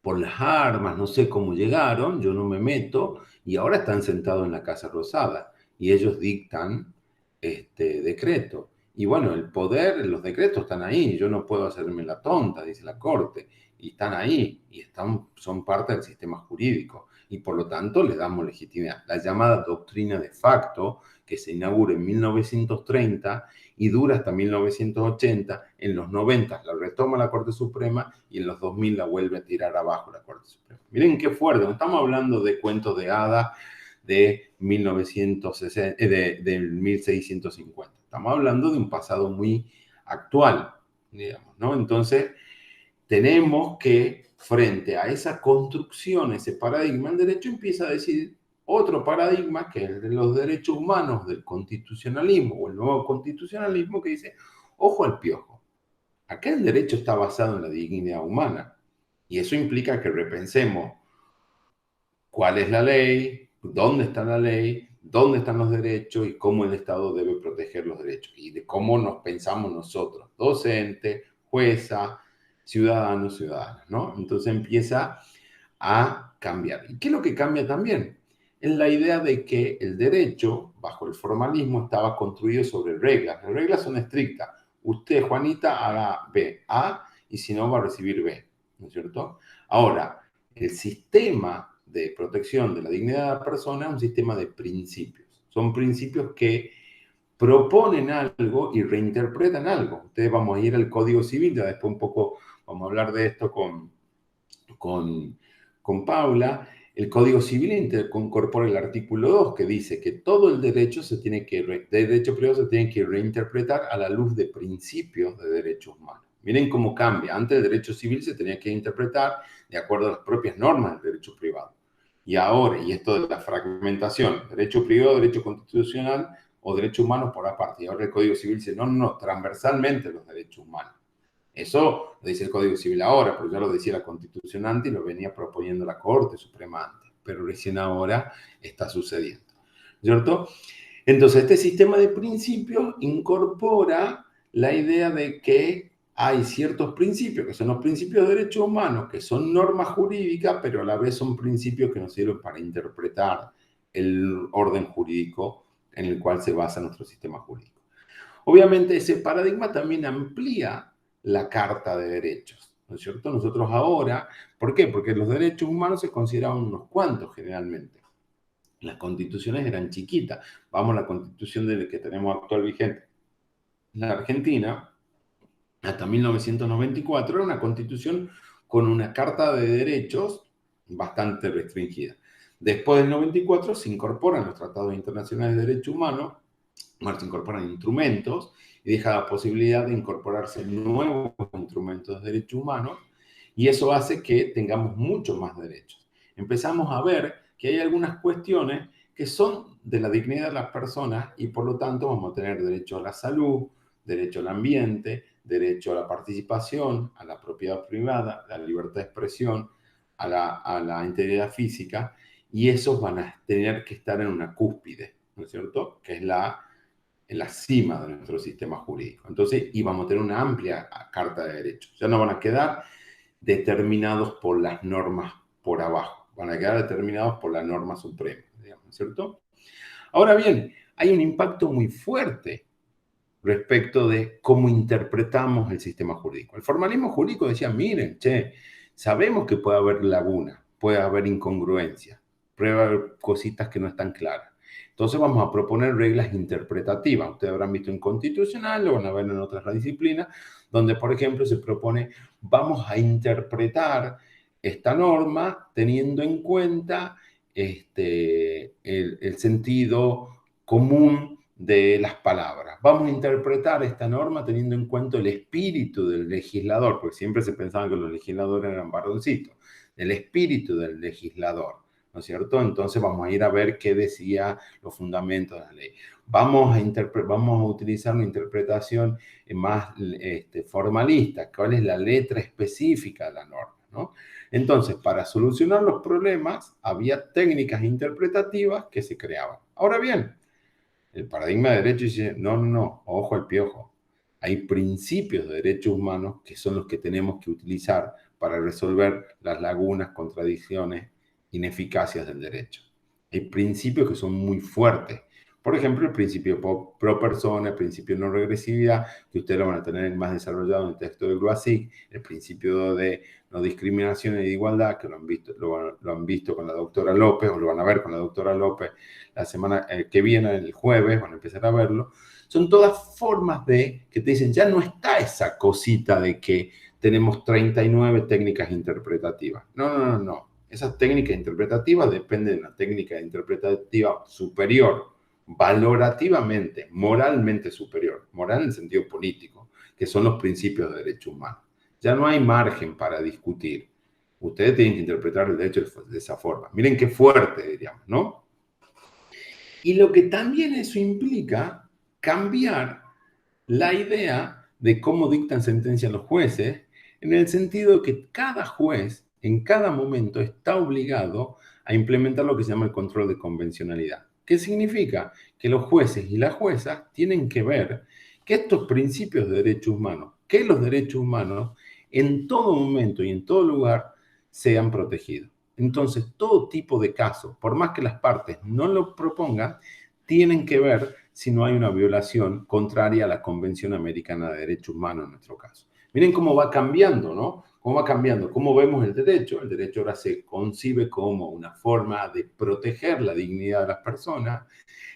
por las armas, no sé cómo llegaron, yo no me meto, y ahora están sentados en la Casa Rosada, y ellos dictan decreto. Y bueno, el poder, los decretos están ahí, yo no puedo hacerme la tonta, dice la Corte, y están ahí, y son parte del sistema jurídico, y por lo tanto le damos legitimidad. La llamada doctrina de facto, que se inaugura en 1930 y dura hasta 1980, en los 90 la retoma la Corte Suprema y en los 2000 la vuelve a tirar abajo la Corte Suprema. Miren qué fuerte, no estamos hablando de cuentos de hadas de 1960, de 1650. Estamos hablando de un pasado muy actual, digamos, ¿no? Entonces, tenemos que, frente a esa construcción, ese paradigma, el derecho empieza a decir otro paradigma, que es el de los derechos humanos, del constitucionalismo, o el nuevo constitucionalismo, que dice, ojo al piojo, acá el derecho está basado en la dignidad humana, y eso implica que repensemos cuál es la ley, dónde está la ley, dónde están los derechos y cómo el Estado debe proteger los derechos y de cómo nos pensamos nosotros, docente, jueza, ciudadanos, ciudadanas, ¿no? Entonces empieza a cambiar. ¿Y qué es lo que cambia también? Es la idea de que el derecho, bajo el formalismo, estaba construido sobre reglas. Las reglas son estrictas. Usted, Juanita, haga B, A, y si no, va a recibir B, ¿no es cierto? Ahora, el sistema de protección de la dignidad de la persona es un sistema de principios. Son principios que proponen algo y reinterpretan algo. Ustedes vamos a ir al Código Civil, ya después un poco vamos a hablar de esto con Paula. El Código Civil incorpora el artículo 2 que dice que todo el derecho derecho privado se tiene que reinterpretar a la luz de principios de derechos humanos. Miren cómo cambia. Antes el derecho civil se tenía que interpretar de acuerdo a las propias normas del derecho privado. Y ahora, y esto de la fragmentación, derecho privado, derecho constitucional o derecho humano por aparte. Y ahora el Código Civil dice, no, no, no, transversalmente los derechos humanos. Eso lo dice el Código Civil ahora, pero ya lo decía la Constitución antes y lo venía proponiendo la Corte Suprema antes, pero recién ahora está sucediendo, ¿cierto? Entonces, este sistema de principios incorpora la idea de que hay ciertos principios, que son los principios de derechos humanos, que son normas jurídicas, pero a la vez son principios que nos sirven para interpretar el orden jurídico en el cual se basa nuestro sistema jurídico. Obviamente, ese paradigma también amplía la Carta de Derechos, ¿no es cierto? Nosotros ahora, ¿por qué? Porque los derechos humanos se consideraban unos cuantos generalmente. Las constituciones eran chiquitas. Vamos a la constitución que tenemos actual vigente. La Argentina, hasta 1994, era una constitución con una carta de derechos bastante restringida. Después del 94 se incorporan los tratados internacionales de derechos humanos, se incorporan instrumentos y deja la posibilidad de incorporarse nuevos instrumentos de derechos humanos y eso hace que tengamos muchos más derechos. Empezamos a ver que hay algunas cuestiones que son de la dignidad de las personas y por lo tanto vamos a tener derecho a la salud, derecho al ambiente, derecho a la participación, a la propiedad privada, a la libertad de expresión, a la integridad física y esos van a tener que estar en una cúspide. ¿no es cierto? Que es la cima de nuestro sistema jurídico. Entonces íbamos a tener una amplia carta de derechos. Ya no van a quedar determinados por las normas por abajo, van a quedar determinados por la norma suprema, digamos, ¿no es cierto? Ahora bien, hay un impacto muy fuerte respecto de cómo interpretamos el sistema jurídico. El formalismo jurídico decía, miren, che, sabemos que puede haber lagunas, puede haber incongruencias, puede haber cositas que no están claras. Entonces vamos a proponer reglas interpretativas. Ustedes habrán visto en constitucional, lo van a ver en otras disciplinas, donde, por ejemplo, se propone, vamos a interpretar esta norma teniendo en cuenta el sentido común de las palabras. Vamos a interpretar esta norma teniendo en cuenta el espíritu del legislador, porque siempre se pensaba que los legisladores eran varoncitos, el espíritu del legislador, ¿no es cierto? Entonces vamos a ir a ver qué decía los fundamentos de la ley. Vamos a utilizar una interpretación más formalista, cuál es la letra específica de la norma, ¿no? Entonces, para solucionar los problemas, había técnicas interpretativas que se creaban. Ahora bien, el paradigma de derecho dice, no, no, no, ojo al piojo. Hay principios de derechos humanos que son los que tenemos que utilizar para resolver las lagunas, contradicciones, ineficacias del derecho. Hay principios que son muy fuertes. Por ejemplo, el principio pro persona, el principio de no regresividad, que ustedes lo van a tener más desarrollado en el texto de Gloisic, el principio de no discriminación y de igualdad, que lo han visto con la doctora López, o lo van a ver con la doctora López la semana que viene, el jueves, van a empezar a verlo. Son todas formas de que te dicen, ya no está esa cosita de que tenemos 39 técnicas interpretativas. No, no, no, no. Esas técnicas interpretativas dependen de una técnica interpretativa superior, valorativamente, moralmente superior, moral en el sentido político, que son los principios de derechos humanos. Ya no hay margen para discutir. Ustedes tienen que interpretar el derecho de esa forma. Miren qué fuerte, diríamos, ¿no? Y lo que también eso implica cambiar la idea de cómo dictan sentencia los jueces, en el sentido de que cada juez en cada momento está obligado a implementar lo que se llama el control de convencionalidad. ¿Qué significa? Que los jueces y las juezas tienen que ver que estos principios de derechos humanos, que los derechos humanos en todo momento y en todo lugar sean protegidos. Entonces, todo tipo de casos, por más que las partes no lo propongan, tienen que ver si no hay una violación contraria a la Convención Americana de Derechos Humanos en nuestro caso. Miren cómo va cambiando, ¿no? Cómo va cambiando, cómo vemos el derecho. El derecho ahora se concibe como una forma de proteger la dignidad de las personas.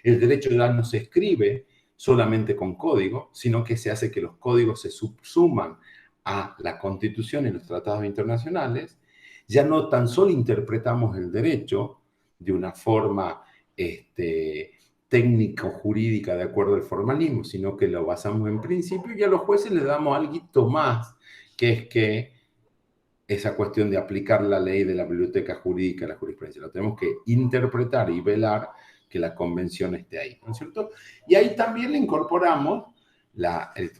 El derecho ya no se escribe solamente con código, sino que se hace que los códigos se subsuman a la Constitución y los tratados internacionales. Ya no tan solo interpretamos el derecho de una forma técnico-jurídica de acuerdo al formalismo, sino que lo basamos en principio y a los jueces les damos algo más, que es que esa cuestión de aplicar la ley de la biblioteca jurídica, la jurisprudencia, lo tenemos que interpretar y velar que la convención esté ahí, ¿no es cierto? Y ahí también le incorporamos el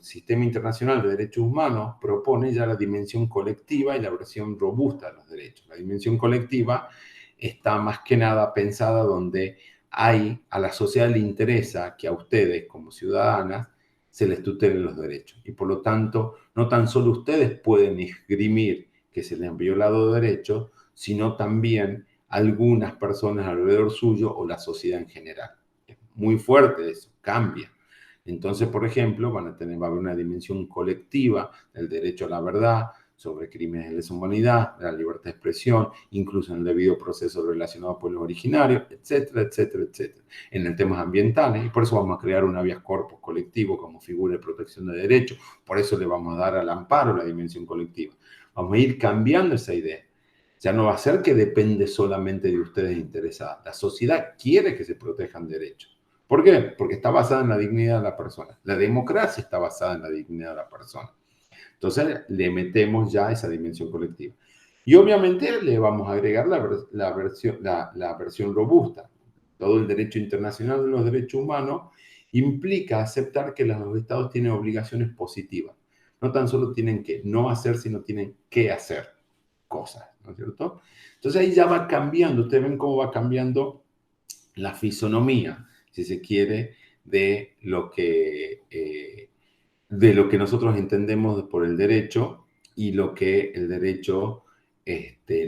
Sistema Internacional de Derechos Humanos propone ya la dimensión colectiva y la versión robusta de los derechos. La dimensión colectiva está más que nada pensada donde a la sociedad le interesa que a ustedes como ciudadanas se les tutelen los derechos. Y por lo tanto, no tan solo ustedes pueden esgrimir que se les han violado derechos, sino también algunas personas alrededor suyo o la sociedad en general. Es muy fuerte eso, cambia. Entonces, por ejemplo, va a haber una dimensión colectiva del derecho a la verdad, sobre crímenes de lesa humanidad, de la libertad de expresión, incluso en el debido proceso relacionado a pueblos originarios, etcétera, etcétera, etcétera. En el temas ambientales, y por eso vamos a crear un habeas corpus colectivo como figura de protección de derechos, por eso le vamos a dar al amparo la dimensión colectiva. Vamos a ir cambiando esa idea. Ya no va a ser que depende solamente de ustedes interesados. La sociedad quiere que se protejan derechos. ¿Por qué? Porque está basada en la dignidad de la persona. La democracia está basada en la dignidad de la persona. Entonces le metemos ya esa dimensión colectiva. Y obviamente le vamos a agregar la versión robusta. Todo el derecho internacional de los derechos humanos implica aceptar que los estados tienen obligaciones positivas. No tan solo tienen que no hacer, sino tienen que hacer cosas, ¿no es cierto? Entonces ahí ya va cambiando. Ustedes ven cómo va cambiando la fisonomía, si se quiere, de lo que nosotros entendemos por el derecho y lo que el derecho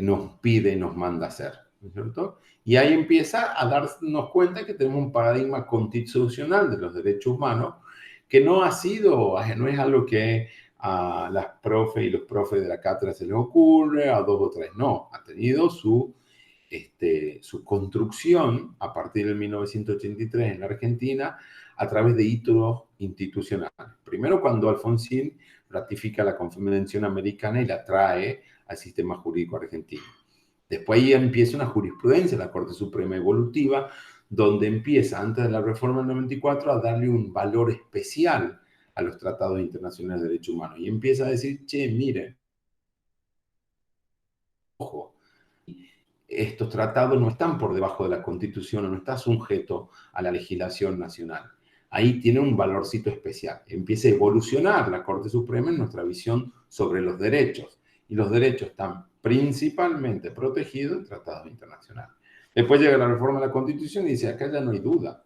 nos pide, nos manda hacer, ¿no es cierto? Y ahí empieza a darnos cuenta que tenemos un paradigma constitucional de los derechos humanos que no ha sido, no es algo que a las profes y los profes de la cátedra se les ocurre, a dos o tres, no, ha tenido su construcción a partir de 1983 en la Argentina a través de hitos institucionales. Primero, cuando Alfonsín ratifica la Convención Americana y la trae al sistema jurídico argentino. Después ahí empieza una jurisprudencia en la Corte Suprema Evolutiva, donde empieza, antes de la reforma del 94, a darle un valor especial a los tratados internacionales de derechos humanos. Y empieza a decir, che, miren, ojo, estos tratados no están por debajo de la Constitución, no está sujeto a la legislación nacional. Ahí tiene un valorcito especial. Empieza a evolucionar la Corte Suprema en nuestra visión sobre los derechos. Y los derechos están principalmente protegidos en tratados internacionales. Después llega la reforma de la Constitución y dice, acá ya no hay duda.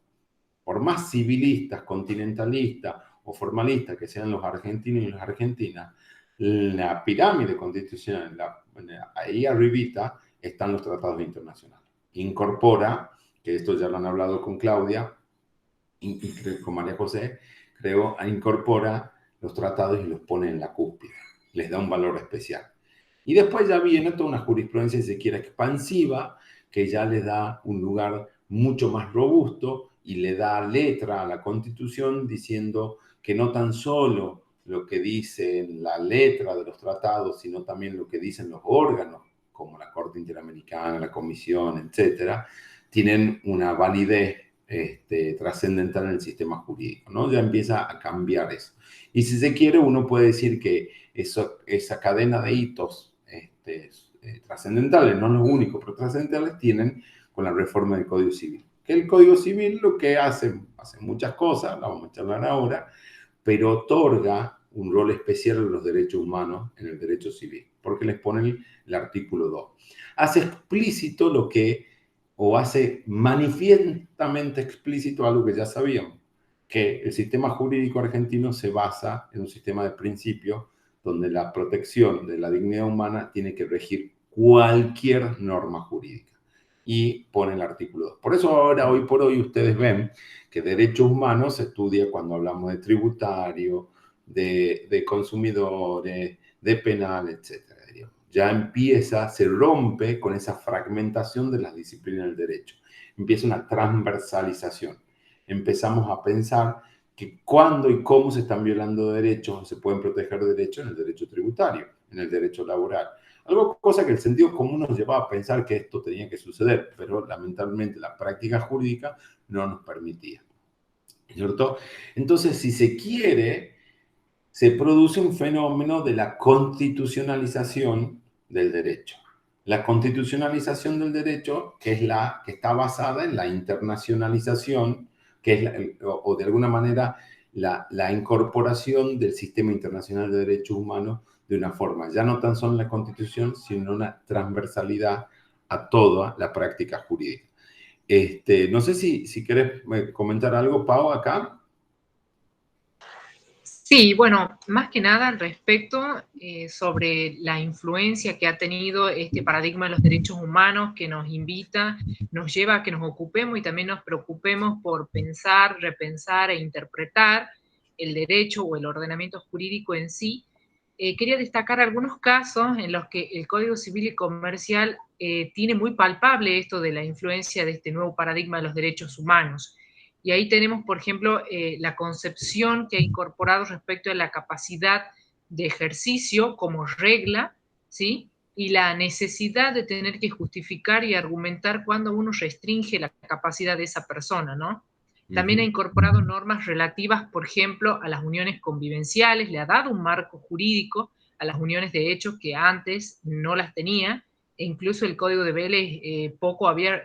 Por más civilistas, continentalistas o formalistas que sean los argentinos y las argentinas, la pirámide constitucional, ahí arribita, están los tratados internacionales. Incorpora, que esto ya lo han hablado con Claudia y con María José, creo, incorpora los tratados y los pone en la cúspide. Les da un valor especial. Y después ya viene toda una jurisprudencia, si se quiere, expansiva, que ya le da un lugar mucho más robusto y le da letra a la Constitución diciendo que no tan solo lo que dice la letra de los tratados, sino también lo que dicen los órganos, como la Corte Interamericana, la Comisión, etcétera, tienen una validez trascendental en el sistema jurídico, ¿no? Ya empieza a cambiar eso. Y si se quiere, uno puede decir que esa cadena de hitos trascendentales, no los únicos, pero trascendentales, tienen con la reforma del Código Civil. Que el Código Civil lo que hace muchas cosas, la vamos a charlar ahora, pero otorga un rol especial a los derechos humanos en el derecho civil, porque les pone el artículo 2. Hace explícito lo que, o hace manifiestamente explícito algo que ya sabíamos, que el sistema jurídico argentino se basa en un sistema de principios donde la protección de la dignidad humana tiene que regir cualquier norma jurídica. Y pone el artículo 2. Por eso ahora, hoy por hoy, ustedes ven que derechos humanos se estudia cuando hablamos de tributario, de consumidores, de penal, etcétera. Ya empieza, se rompe con esa fragmentación de las disciplinas del derecho. Empieza una transversalización. Empezamos a pensar que cuándo y cómo se están violando derechos, se pueden proteger derechos en el derecho tributario, en el derecho laboral. Cosa que el sentido común nos llevaba a pensar que esto tenía que suceder, pero lamentablemente la práctica jurídica no nos permitía. ¿Cierto? Entonces, si se quiere, se produce un fenómeno de la constitucionalización del derecho. La constitucionalización del derecho, que es la que está basada en la internacionalización, que es o de alguna manera la incorporación del sistema internacional de derechos humanos de una forma, ya no tan solo en la Constitución, sino una transversalidad a toda la práctica jurídica. No sé si querés comentar algo, Pau, acá. Sí, bueno, más que nada al respecto sobre la influencia que ha tenido este paradigma de los derechos humanos que nos invita, nos lleva a que nos ocupemos y también nos preocupemos por pensar, repensar e interpretar el derecho o el ordenamiento jurídico en sí. Quería destacar algunos casos en los que el Código Civil y Comercial tiene muy palpable esto de la influencia de este nuevo paradigma de los derechos humanos. Y ahí tenemos, por ejemplo, la concepción que ha incorporado respecto a la capacidad de ejercicio como regla, ¿sí? Y la necesidad de tener que justificar y argumentar cuando uno restringe la capacidad de esa persona, ¿no? También ha incorporado normas relativas, por ejemplo, a las uniones convivenciales, le ha dado un marco jurídico a las uniones de hecho que antes no las tenía, e incluso el Código de Vélez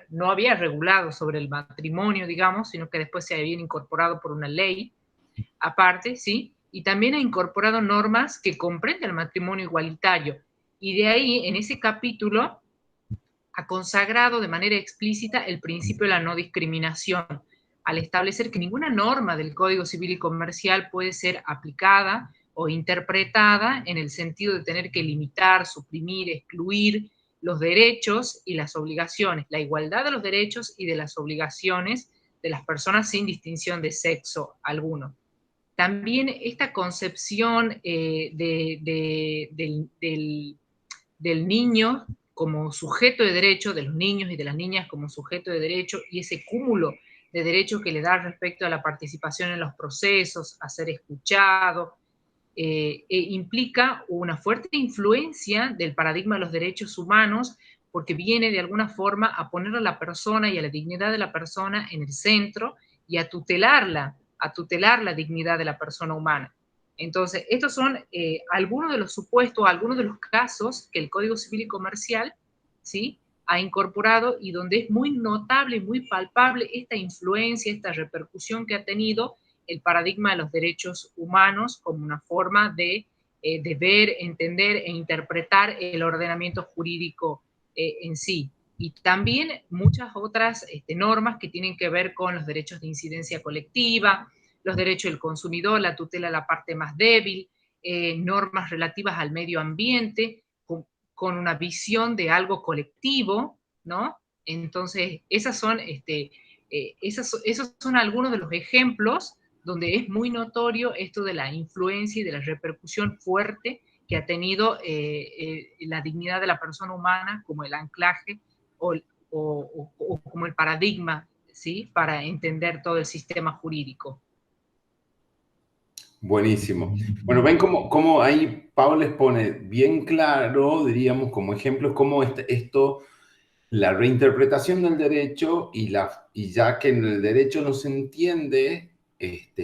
no había regulado sobre el matrimonio, digamos, sino que después se habían incorporado por una ley aparte, ¿sí? Y también ha incorporado normas que comprenden el matrimonio igualitario. Y de ahí, en ese capítulo, ha consagrado de manera explícita el principio de la no discriminación, al establecer que ninguna norma del Código Civil y Comercial puede ser aplicada o interpretada en el sentido de tener que limitar, suprimir, excluir los derechos y las obligaciones, la igualdad de los derechos y de las obligaciones de las personas sin distinción de sexo alguno. También esta concepción del niño como sujeto de derecho, de los niños y de las niñas como sujeto de derecho, y ese cúmulo de derechos que le da respecto a la participación en los procesos, a ser escuchado, implica una fuerte influencia del paradigma de los derechos humanos, porque viene de alguna forma a poner a la persona y a la dignidad de la persona en el centro y a tutelar la dignidad de la persona humana. Entonces, estos son algunos de los supuestos, algunos de los casos que el Código Civil y Comercial, ¿sí?, ha incorporado y donde es muy notable y muy palpable esta influencia, esta repercusión que ha tenido el paradigma de los derechos humanos como una forma de ver, entender e interpretar el ordenamiento jurídico en sí. Y también muchas otras normas que tienen que ver con los derechos de incidencia colectiva, los derechos del consumidor, la tutela de la parte más débil, normas relativas al medio ambiente, con una visión de algo colectivo, ¿no? Entonces, esos son algunos de los ejemplos donde es muy notorio esto de la influencia y de la repercusión fuerte que ha tenido la dignidad de la persona humana como el anclaje o como el paradigma, ¿sí?, para entender todo el sistema jurídico. Buenísimo. Bueno, ven cómo ahí Pau les pone bien claro, diríamos, como ejemplos, cómo esto, la reinterpretación del derecho y ya que en el derecho no se entiende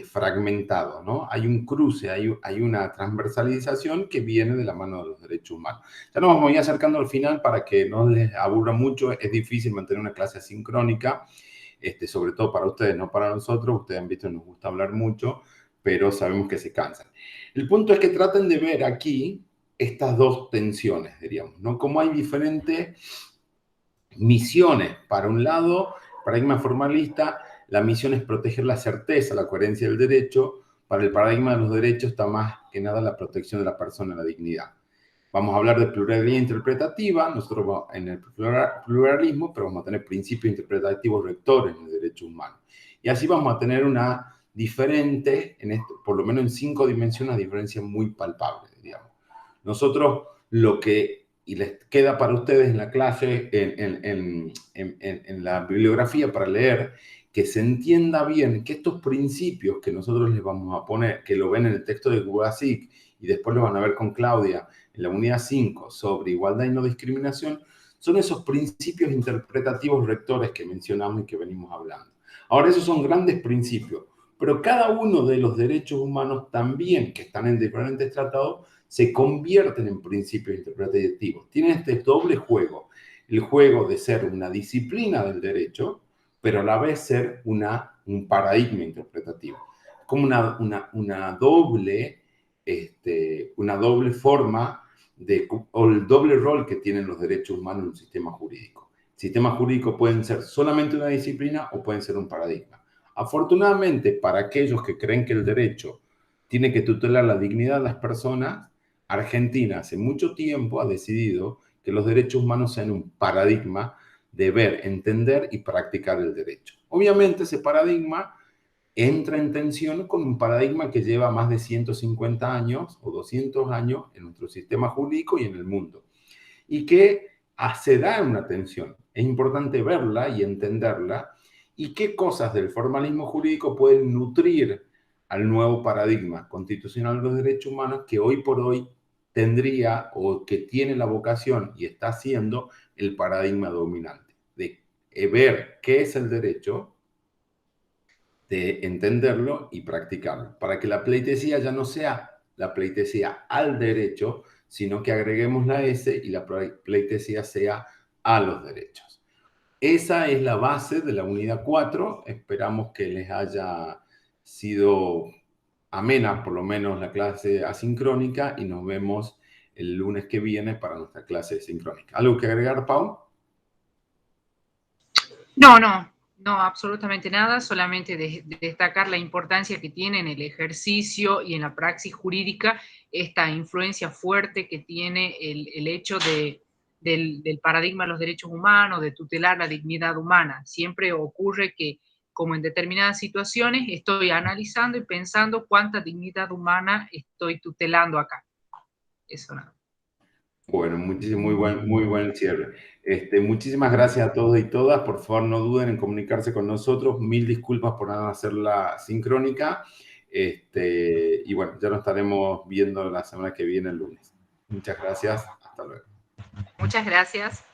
fragmentado, ¿no? Hay un cruce, hay una transversalización que viene de la mano de los derechos humanos. Ya nos vamos a ir acercando al final para que no les aburra mucho. Es difícil mantener una clase asincrónica, sobre todo para ustedes, no para nosotros. Ustedes han visto que nos gusta hablar mucho, pero sabemos que se cansan. El punto es que traten de ver aquí estas dos tensiones, diríamos, ¿no? Cómo hay diferentes misiones. Para un lado, paradigma formalista, la misión es proteger la certeza, la coherencia del derecho. Para el paradigma de los derechos está más que nada la protección de la persona, la dignidad. Vamos a hablar de pluralidad interpretativa, nosotros en el pluralismo, pero vamos a tener principios interpretativos rectores en el derecho humano. Y así vamos a tener una diferente, por lo menos en 5 dimensiones, diferencias muy palpables, digamos. Nosotros lo que, y les queda para ustedes en la clase, en la bibliografía para leer, que se entienda bien que estos principios que nosotros les vamos a poner, que lo ven en el texto de Guasic y después lo van a ver con Claudia en la unidad 5 sobre igualdad y no discriminación, son esos principios interpretativos rectores que mencionamos y que venimos hablando. Ahora, esos son grandes principios, pero cada uno de los derechos humanos también, que están en diferentes tratados, se convierten en principios interpretativos. Tienen este doble juego, el juego de ser una disciplina del derecho, pero a la vez ser un paradigma interpretativo. Como una doble forma o el doble rol que tienen los derechos humanos en un sistema jurídico. Sistemas jurídicos pueden ser solamente una disciplina o pueden ser un paradigma. Afortunadamente, para aquellos que creen que el derecho tiene que tutelar la dignidad de las personas, Argentina hace mucho tiempo ha decidido que los derechos humanos sean un paradigma de ver, entender y practicar el derecho. Obviamente ese paradigma entra en tensión con un paradigma que lleva más de 150 años o 200 años en nuestro sistema jurídico y en el mundo, y que se da una tensión. Es importante verla y entenderla, y qué cosas del formalismo jurídico pueden nutrir al nuevo paradigma constitucional de los derechos humanos que hoy por hoy tendría o que tiene la vocación y está siendo el paradigma dominante, de ver qué es el derecho, de entenderlo y practicarlo, para que la pleitesía ya no sea la pleitesía al derecho, sino que agreguemos la S y la pleitesía sea a los derechos. Esa es la base de la unidad 4. Esperamos que les haya sido amena, por lo menos, la clase asincrónica, y nos vemos el lunes que viene para nuestra clase sincrónica. ¿Algo que agregar, Pau? No, absolutamente nada, solamente destacar la importancia que tiene en el ejercicio y en la praxis jurídica esta influencia fuerte que tiene el hecho del paradigma de los derechos humanos, de tutelar la dignidad humana. Siempre ocurre que, como en determinadas situaciones, estoy analizando y pensando cuánta dignidad humana estoy tutelando acá. Eso nada. Bueno, muy buen cierre. Muchísimas gracias a todos y todas. Por favor, no duden en comunicarse con nosotros. Mil disculpas por no hacerla sincrónica. Y bueno, ya nos estaremos viendo la semana que viene, el lunes. Muchas gracias. Hasta luego. Muchas gracias.